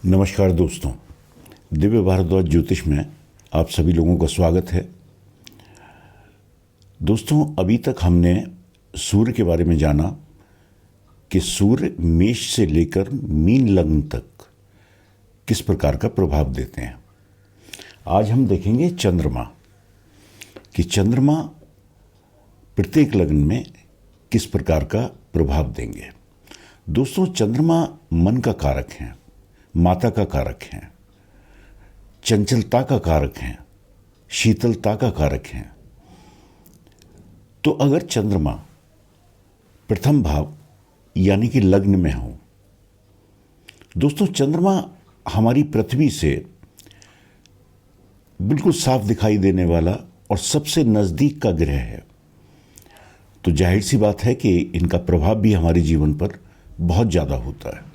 नमस्कार दोस्तों, दिव्य भारद्वाज ज्योतिष में आप सभी लोगों का स्वागत है। दोस्तों, अभी तक हमने सूर्य के बारे में जाना कि सूर्य मेष से लेकर मीन लग्न तक किस प्रकार का प्रभाव देते हैं। आज हम देखेंगे चंद्रमा कि चंद्रमा प्रत्येक लग्न में किस प्रकार का प्रभाव देंगे। दोस्तों, चंद्रमा मन का कारक है, माता का कारक है, चंचलता का कारक है, शीतलता का कारक है। तो अगर चंद्रमा प्रथम भाव यानी कि लग्न में हो, दोस्तों चंद्रमा हमारी पृथ्वी से बिल्कुल साफ दिखाई देने वाला और सबसे नजदीक का ग्रह है। तो जाहिर सी बात है कि इनका प्रभाव भी हमारे जीवन पर बहुत ज़्यादा होता है,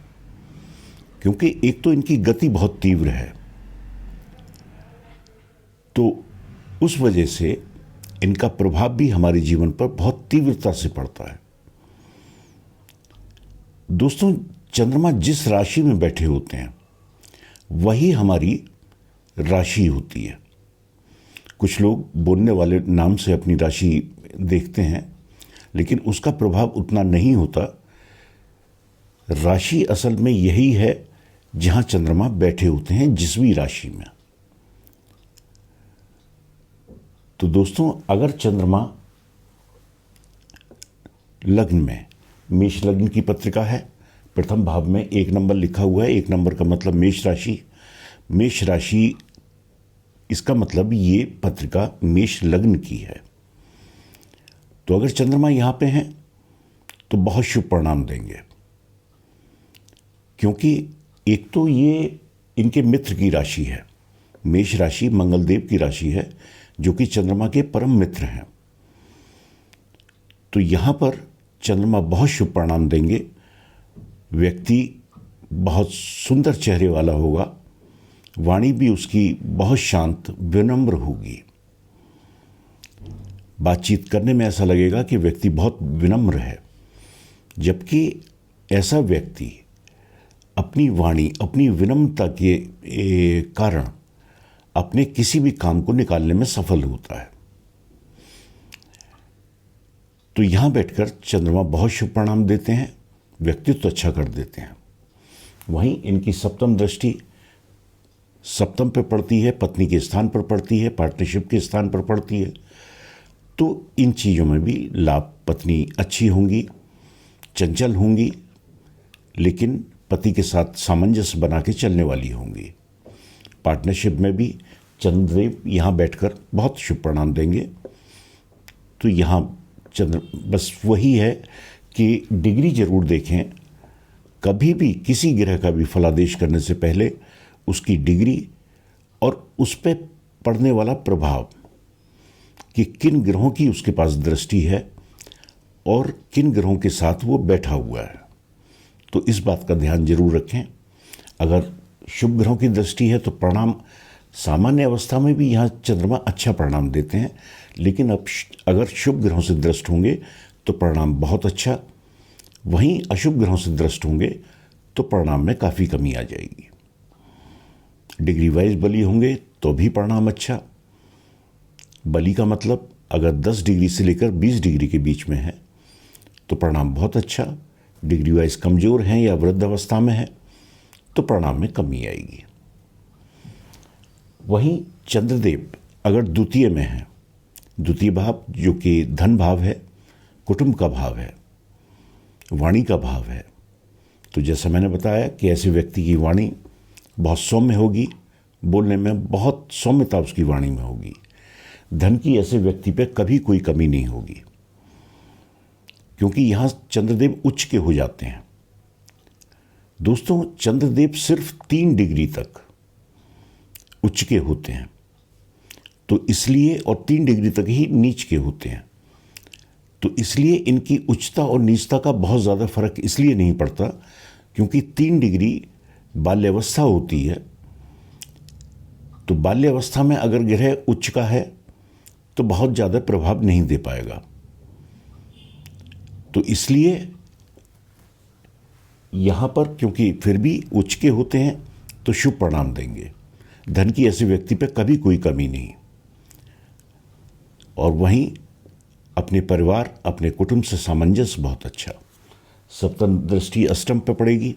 क्योंकि एक तो इनकी गति बहुत तीव्र है, तो उस वजह से इनका प्रभाव भी हमारे जीवन पर बहुत तीव्रता से पड़ता है। दोस्तों, चंद्रमा जिस राशि में बैठे होते हैं वही हमारी राशि होती है। कुछ लोग बोलने वाले नाम से अपनी राशि देखते हैं, लेकिन उसका प्रभाव उतना नहीं होता। राशि असल में यही है जहां चंद्रमा बैठे होते हैं, जिस भी राशि में। तो दोस्तों, अगर चंद्रमा लग्न में, मेष लग्न की पत्रिका है, प्रथम भाव में 1 नंबर लिखा हुआ है। 1 नंबर का मतलब मेष राशि। मेष राशि, इसका मतलब ये पत्रिका मेष लग्न की है। तो अगर चंद्रमा यहां पे हैं तो बहुत शुभ परिणाम देंगे, क्योंकि एक तो ये इनके मित्र की राशि है। मेष राशि मंगलदेव की राशि है, जो कि चंद्रमा के परम मित्र हैं। तो यहां पर चंद्रमा बहुत शुभ परिणाम देंगे। व्यक्ति बहुत सुंदर चेहरे वाला होगा, वाणी भी उसकी बहुत शांत विनम्र होगी। बातचीत करने में ऐसा लगेगा कि व्यक्ति बहुत विनम्र है, जबकि ऐसा व्यक्ति अपनी वाणी, अपनी विनम्रता के कारण अपने किसी भी काम को निकालने में सफल होता है। तो यहां बैठकर चंद्रमा बहुत शुभ परिणाम देते हैं, व्यक्तित्व अच्छा कर देते हैं। वहीं इनकी सप्तम दृष्टि सप्तम पर पड़ती है, पत्नी के स्थान पर पड़ती है, पार्टनरशिप के स्थान पर पड़ती है। तो इन चीज़ों में भी लाभ, पत्नी अच्छी होंगी, चंचल होंगी, लेकिन पति के साथ सामंजस्य बना के चलने वाली होंगी। पार्टनरशिप में भी चंद्रदेव यहाँ बैठकर बहुत शुभ परिणाम देंगे। तो यहाँ चंद्र, बस वही है कि डिग्री जरूर देखें। कभी भी किसी ग्रह का भी फलादेश करने से पहले उसकी डिग्री और उस पर पड़ने वाला प्रभाव, कि किन ग्रहों की उसके पास दृष्टि है और किन ग्रहों के साथ वो बैठा हुआ है, तो इस बात का ध्यान जरूर रखें। अगर शुभ ग्रहों की दृष्टि है तो परिणाम सामान्य अवस्था में भी यहाँ चंद्रमा अच्छा परिणाम देते हैं, लेकिन अब अगर शुभ ग्रहों से दृष्ट होंगे तो परिणाम बहुत अच्छा, वहीं अशुभ ग्रहों से दृष्ट होंगे तो परिणाम में काफ़ी कमी आ जाएगी। डिग्री वाइज बली होंगे तो भी परिणाम अच्छा। बली का मतलब अगर 10 डिग्री से लेकर 20 डिग्री के बीच में है तो परिणाम बहुत अच्छा। डिग्री वाइज कमज़ोर हैं या वृद्ध अवस्था में है तो परिणाम में कमी आएगी। वहीं चंद्रदेव अगर द्वितीय में है, द्वितीय भाव जो कि धन भाव है, कुटुंब का भाव है, वाणी का भाव है, तो जैसा मैंने बताया कि ऐसे व्यक्ति की वाणी बहुत सौम्य होगी, बोलने में बहुत सौम्यता उसकी वाणी में होगी। धन की ऐसे व्यक्ति पे कभी कोई कमी नहीं होगी, क्योंकि यहाँ चंद्रदेव उच्च के हो जाते हैं। दोस्तों, चंद्रदेव सिर्फ 3 डिग्री तक उच्च के होते हैं, तो इसलिए, और 3 डिग्री तक ही नीच के होते हैं। तो इसलिए इनकी उच्चता और नीचता का बहुत ज़्यादा फर्क इसलिए नहीं पड़ता, क्योंकि 3 डिग्री बाल्यावस्था होती है। तो बाल्यावस्था में अगर ग्रह उच्च का है तो बहुत ज़्यादा प्रभाव नहीं दे पाएगा। तो इसलिए यहाँ पर क्योंकि फिर भी उच्च के होते हैं तो शुभ परिणाम देंगे। धन की ऐसे व्यक्ति पर कभी कोई कमी नहीं। और वहीं अपने परिवार, अपने कुटुंब से सामंजस्य बहुत अच्छा। सप्तम दृष्टि अष्टम पे पड़ेगी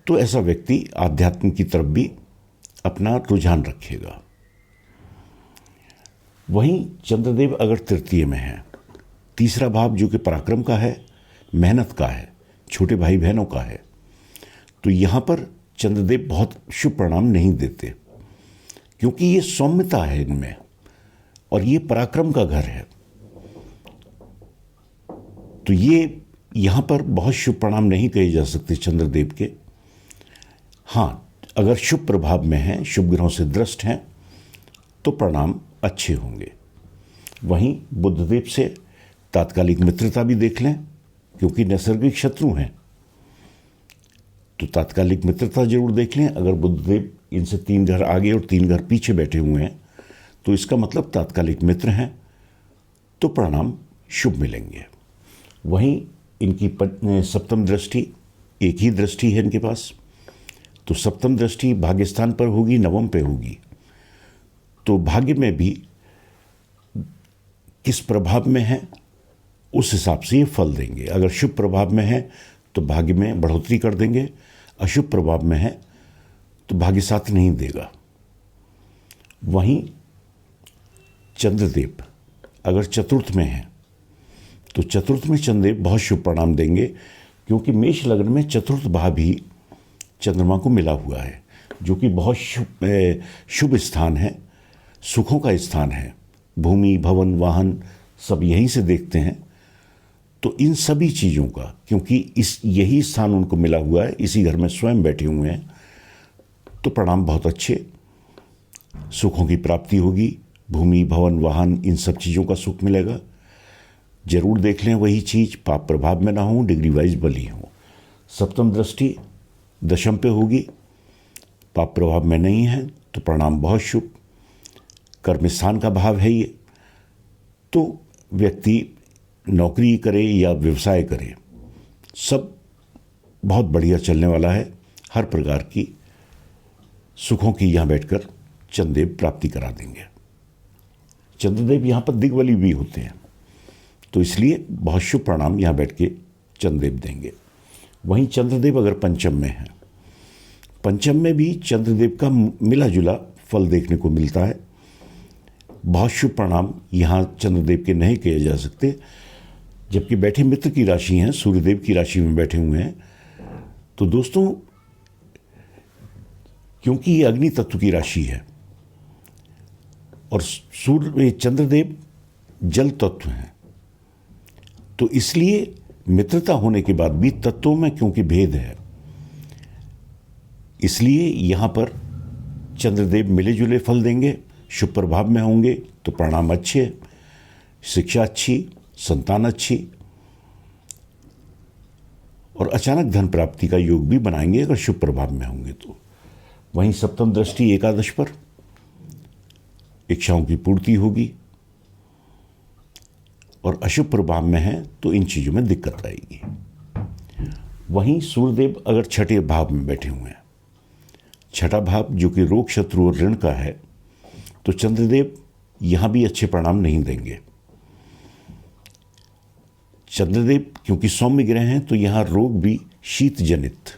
तो ऐसा व्यक्ति आध्यात्म की तरफ भी अपना रुझान रखेगा। वहीं चंद्रदेव अगर तृतीय में है, तीसरा भाव जो कि पराक्रम का है, मेहनत का है, छोटे भाई बहनों का है, तो यहाँ पर चंद्रदेव बहुत शुभ परिणाम नहीं देते, क्योंकि ये सौम्यता है इनमें और ये पराक्रम का घर है। तो ये यहाँ पर बहुत शुभ परिणाम नहीं कहे जा सकते चंद्रदेव के। हाँ, अगर शुभ प्रभाव में हैं, शुभ ग्रहों से दृष्ट हैं, तो परिणाम अच्छे होंगे। वहीं बुधदेव से तात्कालिक मित्रता भी देख लें, क्योंकि नैसर्गिक शत्रु हैं, तो तात्कालिक मित्रता जरूर देख लें। अगर बुधदेव इनसे 3 घर आगे और 3 घर पीछे बैठे हुए हैं तो इसका मतलब तात्कालिक मित्र हैं, तो परिणाम शुभ मिलेंगे। वहीं इनकी सप्तम दृष्टि, एक ही दृष्टि है इनके पास, तो सप्तम दृष्टि भाग्य स्थान पर होगी, नवम पे होगी, तो भाग्य में भी किस प्रभाव में है उस हिसाब से ये फल देंगे। अगर शुभ प्रभाव में है तो भाग्य में बढ़ोतरी कर देंगे, अशुभ प्रभाव में है तो भाग्य साथ नहीं देगा। वहीं चंद्रदेव अगर चतुर्थ में है तो चतुर्थ में चंद्रदेव बहुत शुभ परिणाम देंगे, क्योंकि मेष लग्न में चतुर्थ भाव ही चंद्रमा को मिला हुआ है, जो कि बहुत शुभ स्थान है, सुखों का स्थान है। भूमि, भवन, वाहन सब यहीं से देखते हैं। तो इन सभी चीज़ों का, क्योंकि यही स्थान उनको मिला हुआ है, इसी घर में स्वयं बैठे हुए हैं, तो परिणाम बहुत अच्छे। सुखों की प्राप्ति होगी, भूमि, भवन, वाहन, इन सब चीज़ों का सुख मिलेगा। जरूर देख लें वही चीज़ पाप प्रभाव में ना हो, डिग्री वाइज बली हो। सप्तम दृष्टि दशम पे होगी, पाप प्रभाव में नहीं है, तो परिणाम बहुत शुभ। कर्म स्थान का भाव है ये, तो व्यक्ति नौकरी करे या व्यवसाय करे, सब बहुत बढ़िया चलने वाला है। हर प्रकार की सुखों की यहाँ बैठकर चंद्रदेव प्राप्ति करा देंगे। चंद्रदेव यहाँ पर दिग्बली भी होते हैं, तो इसलिए बहुत शुभ परिणाम यहाँ बैठ के चंद्रदेव देंगे। वहीं चंद्रदेव अगर पंचम में है, पंचम में भी चंद्रदेव का मिला जुला फल देखने को मिलता है। बहुत शुभ परिणाम यहाँ चंद्रदेव के नहीं किए जा सकते, जबकि बैठे मित्र की राशि हैं, सूर्यदेव की राशि में बैठे हुए हैं। तो दोस्तों, क्योंकि ये अग्नि तत्व की राशि है और चंद्रदेव जल तत्व हैं, तो इसलिए मित्रता होने के बाद भी तत्वों में क्योंकि भेद है, इसलिए यहाँ पर चंद्रदेव मिले जुले फल देंगे। शुभ प्रभाव में होंगे तो परिणाम अच्छे, शिक्षा अच्छी, संतान अच्छी और अचानक धन प्राप्ति का योग भी बनाएंगे अगर शुभ प्रभाव में होंगे तो। वहीं सप्तम दृष्टि एकादश पर, इच्छाओं की पूर्ति होगी, और अशुभ प्रभाव में है तो इन चीज़ों में दिक्कत आएगी। वहीं सूर्यदेव अगर छठे भाव में बैठे हुए हैं, छठा भाव जो कि रोग, शत्रु और ऋण का है, तो चंद्रदेव यहाँ भी अच्छे परिणाम नहीं देंगे। चंद्रदेव क्योंकि सौम्य ग्रह हैं, तो यहाँ रोग भी शीत जनित,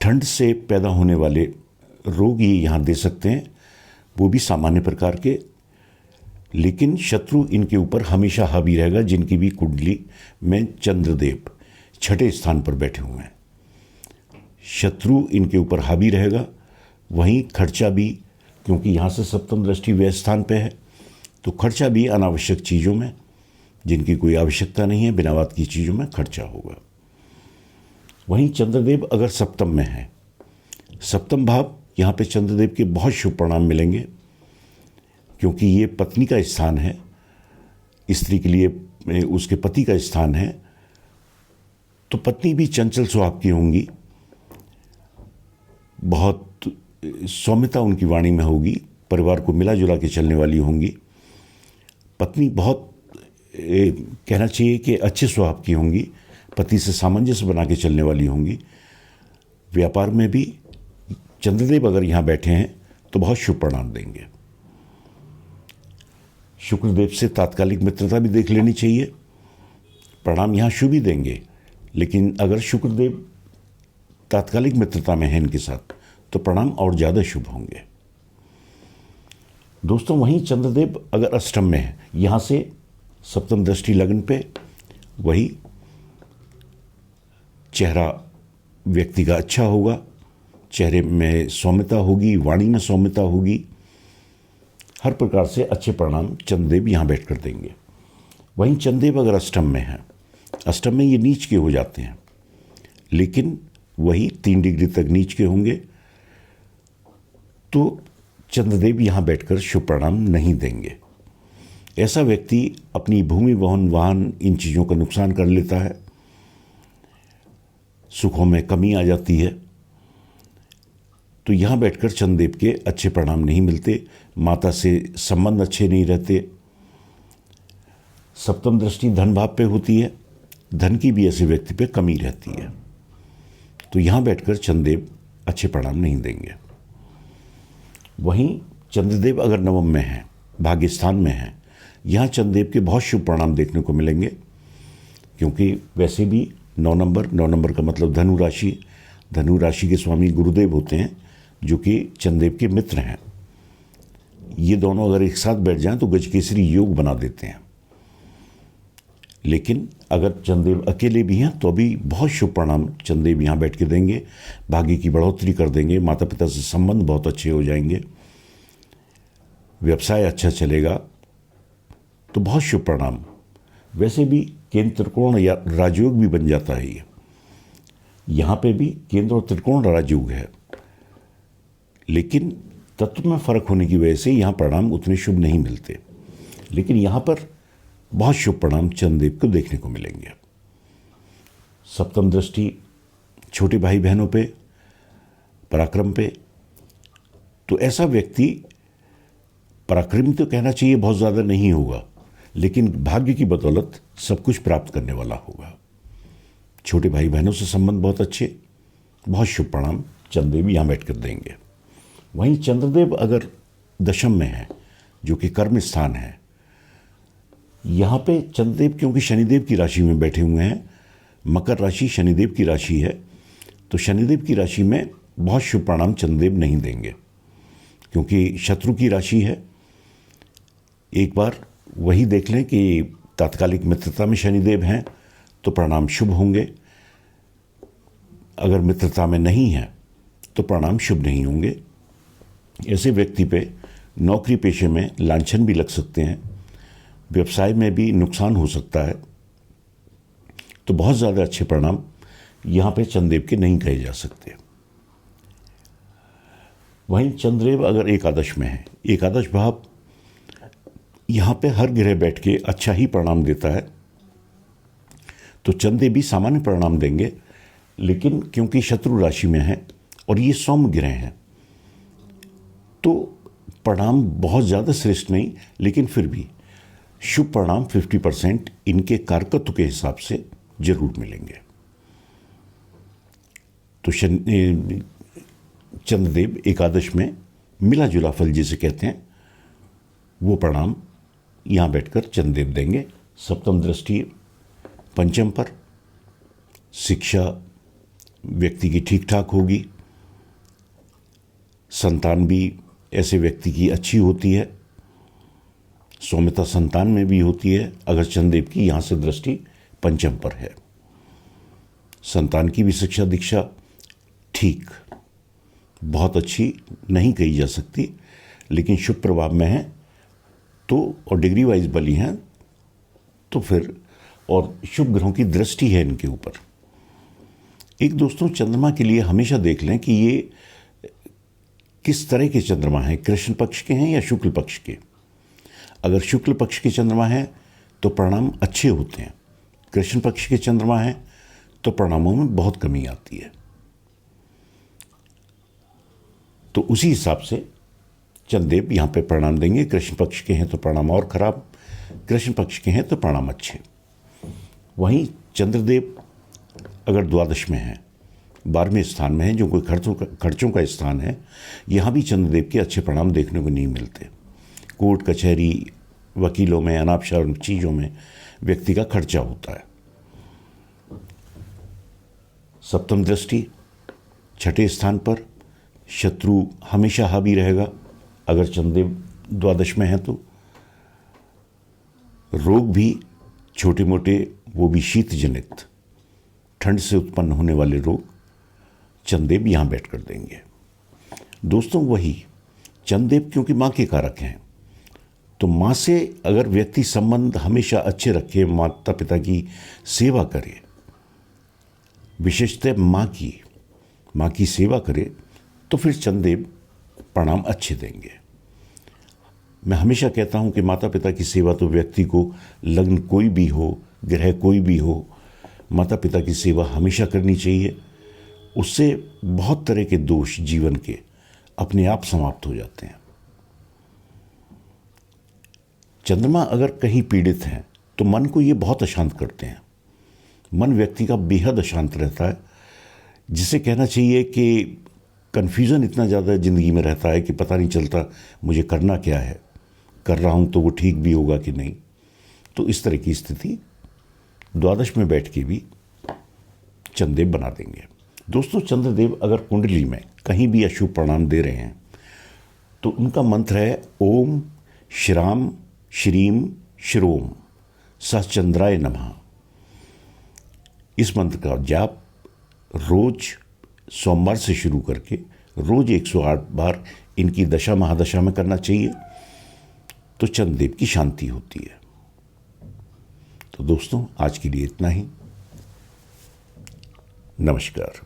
ठंड से पैदा होने वाले रोग ये यहाँ दे सकते हैं, वो भी सामान्य प्रकार के। लेकिन शत्रु इनके ऊपर हमेशा हावी रहेगा, जिनकी भी कुंडली में चंद्रदेव छठे स्थान पर बैठे हुए हैं, शत्रु इनके ऊपर हावी रहेगा। वहीं खर्चा भी, क्योंकि यहाँ से सप्तम दृष्टि व्यय स्थान पे है, तो खर्चा भी अनावश्यक चीज़ों में, जिनकी कोई आवश्यकता नहीं है, बिना बात की चीज़ों में खर्चा होगा। वहीं चंद्रदेव अगर सप्तम में है, सप्तम भाव, यहाँ पे चंद्रदेव के बहुत शुभ परिणाम मिलेंगे, क्योंकि ये पत्नी का स्थान है, स्त्री के लिए उसके पति का स्थान है, तो पत्नी भी चंचल स्वभाव की होंगी, बहुत सौम्यता उनकी वाणी में होगी, परिवार को मिला जुला के चलने वाली होंगी। पत्नी बहुत कहना चाहिए कि अच्छे स्वभाव की होंगी, पति से सामंजस्य बना के चलने वाली होंगी। व्यापार में भी चंद्रदेव अगर यहाँ बैठे हैं तो बहुत शुभ परिणाम देंगे। शुक्रदेव से तात्कालिक मित्रता भी देख लेनी चाहिए, परिणाम यहाँ शुभ ही देंगे, लेकिन अगर शुक्रदेव तात्कालिक मित्रता में है इनके साथ तो परिणाम और ज़्यादा शुभ होंगे। दोस्तों, वहीं चंद्रदेव अगर अष्टम में है, यहाँ से सप्तम दृष्टि लग्न पे, वही चेहरा व्यक्ति का अच्छा होगा, चेहरे में सौम्यता होगी, वाणी में सौम्यता होगी, हर प्रकार से अच्छे परिणाम चंद्रदेव यहाँ बैठ कर देंगे। वहीं चंद्रदेव अगर अष्टम में है, अष्टम में ये नीच के हो जाते हैं, लेकिन वही 3 डिग्री तक नीच के होंगे, तो चंद्रदेव यहाँ बैठकर शुभ परिणाम नहीं देंगे। ऐसा व्यक्ति अपनी भूमि वाहन इन चीज़ों का नुकसान कर लेता है, सुखों में कमी आ जाती है, तो यहाँ बैठकर चंद्रदेव के अच्छे परिणाम नहीं मिलते, माता से संबंध अच्छे नहीं रहते। सप्तम दृष्टि धन भाव पे होती है, धन की भी ऐसे व्यक्ति पे कमी रहती है, तो यहाँ बैठकर चंद्रदेव अच्छे परिणाम नहीं देंगे। वहीं चंद्रदेव अगर नवम में है, भाग्य स्थान में है, यहाँ चंद्रदेव के बहुत शुभ परिणाम देखने को मिलेंगे, क्योंकि वैसे भी 9 नंबर का मतलब धनु राशि के स्वामी गुरुदेव होते हैं, जो कि चंद्रदेव के मित्र हैं। ये दोनों अगर एक साथ बैठ जाएं तो गजकेसरी योग बना देते हैं। लेकिन अगर चंद्रदेव अकेले भी हैं तो भी बहुत शुभ परिणाम चंद्रदेव यहाँ बैठ के देंगे, भाग्य की बढ़ोतरी कर देंगे, माता पिता से संबंध बहुत अच्छे हो जाएंगे, व्यवसाय अच्छा चलेगा, तो बहुत शुभ परिणाम। वैसे भी केंद्र त्रिकोण या राजयोग भी बन जाता है ये, यहाँ पे भी केंद्र और त्रिकोण राजयोग है, लेकिन तत्व में फर्क होने की वजह से यहाँ परिणाम उतने शुभ नहीं मिलते, लेकिन यहाँ पर बहुत शुभ परिणाम चंद्रदेव को देखने को मिलेंगे। सप्तम दृष्टि छोटे भाई बहनों पे, पराक्रम पे, तो ऐसा व्यक्ति पराक्रमी तो कहना चाहिए बहुत ज़्यादा नहीं होगा, लेकिन भाग्य की बदौलत सब कुछ प्राप्त करने वाला होगा। छोटे भाई बहनों से संबंध बहुत अच्छे, बहुत शुभ परिणाम चंद्रदेव यहाँ बैठ कर देंगे। वहीं चंद्रदेव अगर दशम में है, जो कि कर्म स्थान है, यहाँ पे चंद्रदेव क्योंकि शनिदेव की राशि में बैठे हुए हैं, मकर राशि शनिदेव की राशि है, तो शनिदेव की राशि में बहुत शुभ परिणाम चंद्रदेव नहीं देंगे, क्योंकि शत्रु की राशि है। एक बार वही देख लें कि तात्कालिक मित्रता में शनिदेव हैं तो परिणाम शुभ होंगे, अगर मित्रता में नहीं है तो परिणाम शुभ नहीं होंगे। ऐसे व्यक्ति पे नौकरी पेशे में लांछन भी लग सकते हैं, व्यवसाय में भी नुकसान हो सकता है, तो बहुत ज़्यादा अच्छे परिणाम यहाँ पे चंद्रदेव के नहीं कहे जा सकते। वहीं चंद्रदेव अगर एकादश में है, एकादश भाव यहाँ पे हर ग्रह बैठ के अच्छा ही परिणाम देता है, तो चंद्रदेव भी सामान्य परिणाम देंगे, लेकिन क्योंकि शत्रु राशि में है और ये सौम्य ग्रह हैं, तो परिणाम बहुत ज़्यादा श्रेष्ठ नहीं, लेकिन फिर भी शुभ परिणाम 50% इनके कारकत्व के हिसाब से जरूर मिलेंगे। तो चंद्रदेव एकादश में मिला जुला फल जिसे कहते हैं, वो परिणाम यहाँ बैठकर चंद्रदेव देंगे। सप्तम दृष्टि पंचम पर, शिक्षा व्यक्ति की ठीक ठाक होगी, संतान भी ऐसे व्यक्ति की अच्छी होती है, सौम्यता संतान में भी होती है अगर चंद्रदेव की यहाँ से दृष्टि पंचम पर है। संतान की भी शिक्षा दीक्षा ठीक, बहुत अच्छी नहीं कही जा सकती, लेकिन शुभ प्रभाव में है तो, और डिग्री वाइज बली हैं तो फिर, और शुभ ग्रहों की दृष्टि है इनके ऊपर। एक दोस्तों, चंद्रमा के लिए हमेशा देख लें कि ये किस तरह के चंद्रमा हैं, कृष्ण पक्ष के हैं या शुक्ल पक्ष के। अगर शुक्ल पक्ष के चंद्रमा हैं तो परिणाम अच्छे होते हैं, कृष्ण पक्ष के चंद्रमा हैं तो परिणामों में बहुत कमी आती है। तो उसी हिसाब से चंद्रदेव यहाँ पे परिणाम देंगे। कृष्ण पक्ष के हैं तो परिणाम और खराब, कृष्ण पक्ष के हैं तो परिणाम अच्छे। वहीं चंद्रदेव अगर द्वादश में है, 12वें स्थान में है, जो कोई खर्चों का स्थान है। यहाँ भी चंद्रदेव के अच्छे परिणाम देखने को नहीं मिलते। कोर्ट कचहरी, वकीलों में, अनापशरण चीज़ों में व्यक्ति का खर्चा होता है। सप्तम दृष्टि छठे स्थान पर, शत्रु हमेशा हावी रहेगा अगर चंद्रदेव द्वादश में है तो। रोग भी छोटे मोटे, वो भी शीत जनित, ठंड से उत्पन्न होने वाले रोग चंद्रदेव यहाँ बैठ कर देंगे। दोस्तों, वही चंद्रदेव क्योंकि माँ के कारक हैं, तो माँ से अगर व्यक्ति संबंध हमेशा अच्छे रखे, माता पिता की सेवा करे, विशेषतः माँ की सेवा करे, तो फिर चंद्रदेव परिणाम अच्छे देंगे। मैं हमेशा कहता हूँ कि माता पिता की सेवा तो व्यक्ति को, लग्न कोई भी हो, ग्रह कोई भी हो, माता पिता की सेवा हमेशा करनी चाहिए। उससे बहुत तरह के दोष जीवन के अपने आप समाप्त हो जाते हैं। चंद्रमा अगर कहीं पीड़ित हैं तो मन को ये बहुत अशांत करते हैं। मन व्यक्ति का बेहद अशांत रहता है, जिसे कहना चाहिए कि कन्फ्यूज़न इतना ज़्यादा ज़िंदगी में रहता है कि पता नहीं चलता मुझे करना क्या है, कर रहा हूँ तो वो ठीक भी होगा कि नहीं। तो इस तरह की स्थिति द्वादश में बैठ के भी चंद्रदेव बना देंगे। दोस्तों, चंद्रदेव अगर कुंडली में कहीं भी अशुभ परिणाम दे रहे हैं तो उनका मंत्र है ओम श्राम श्रीम श्रोम सहचंद्राय नमः। इस मंत्र का जाप रोज सोमवार से शुरू करके रोज 108 बार इनकी दशा महादशा में करना चाहिए, तो चंद्रदेव की शांति होती है। तो दोस्तों, आज के लिए इतना ही। नमस्कार।